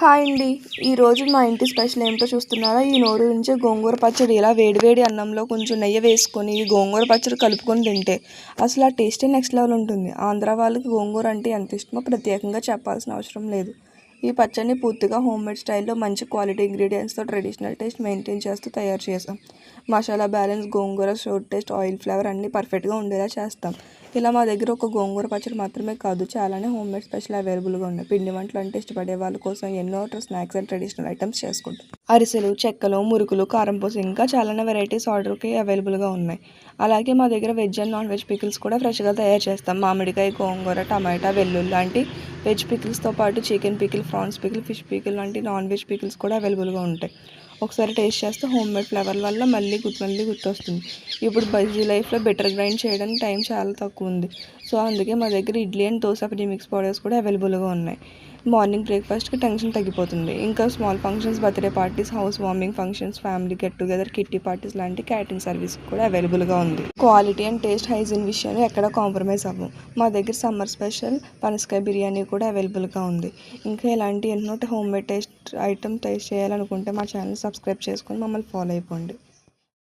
Hi అండి. ఈరోజు మా ఇంటి స్పెషల్ ఏమిటో చూస్తున్నారా? ఈ నోరు నుంచే గోంగూర పచ్చడి ఇలా వేడివేడి అన్నంలో కొంచెం నెయ్యి వేసుకొని ఈ గోంగూర పచ్చడి కలుపుకొని తింటే అసలు ఆ టేస్టే నెక్స్ట్ లెవెల్ ఉంటుంది. ఆంధ్ర వాళ్ళకి గోంగూర అంటే ఎంత ఇష్టమో ప్రత్యేకంగా చెప్పాల్సిన అవసరం లేదు. ఈ పచ్చడిని పూర్తిగా హోమ్మేడ్ స్టైల్లో మంచి క్వాలిటీ ఇంగ్రీడియంట్స్తో ట్రెడిషనల్ టేస్ట్ మెయింటైన్ చేస్తూ తయారు చేసాం. మసాలా బ్యాలెన్స్, గోంగూర షోర్ టేస్ట్, ఆయిల్ ఫ్లేవర్ అన్నీ పర్ఫెక్ట్గా ఉండేలా చేస్తాం. ఇలా మా దగ్గర ఒక గోంగూర పచ్చడి మాత్రమే కాదు, చాలానే హోమ్మేడ్ స్పెషల్ అవైలబుల్గా ఉన్నాయి. పిండి వంటలు అంటే ఇష్టపడే వాళ్ళ కోసం ఎన్నో స్నాక్స్ అండ్ ట్రెడిషనల్ ఐటమ్స్ చేసుకుంటాం. అరిసెలు, చెక్కలు, మురుకులు, కారంపూస ఇంకా చాలానే వెరైటీస్ ఆర్డర్కి అవైలబుల్గా ఉన్నాయి. అలాగే మా దగ్గర veg and non veg pickles కూడా ఫ్రెష్గా తయారు చేస్తాం. మామిడికాయ, గోంగూర, టమాటా, వెల్లుల్లి లాంటి వెజ్ పికిల్స్తో పాటు chicken pickle, prawns pickle, fish pickle లాంటి నాన్ వెజ్ పికిల్స్ కూడా అవైలబుల్గా ఉంటాయి. ఒకసారి టేస్ట్ చేస్తే హోమ్మేడ్ ఫ్లేవర్ వల్ల మళ్ళీ గుర్తొస్తుంది. ఇప్పుడు బిజీ లైఫ్లో బెటర్ గ్రైండ్ చేయడానికి టైం చాలా తక్కువ ఉంది. సో అందుకే మా దగ్గర idli and dosa premix powders కూడా అవైలబుల్గా ఉన్నాయి. మార్నింగ్ బ్రేక్ఫాస్ట్కి టెన్షన్ తగ్గిపోతుంది. ఇంకా small functions, birthday parties, house warming functions, family get together, kitty parties లాంటి క్యాటరింగ్ సర్వీస్ కూడా అవైలబుల్గా ఉంది. క్వాలిటీ అండ్ టేస్ట్, హైజీన్ విషయంలో ఎక్కడ కాంప్రమైజ్ అవ్వం. మా దగ్గర సమ్మర్ స్పెషల్ పనసకాయ బిర్యానీ కూడా అవైలబుల్గా ఉంది. ఇంకా ఇలాంటి ఎన్నో హోమ్మేడ్ టేస్ట్ ఐటమ్ టేస్ట్ చేయాలనుకుంటే మా ఛానల్ సబ్స్క్రైబ్ చేసుకొని మమ్మల్ని ఫాలో అయిపోండి.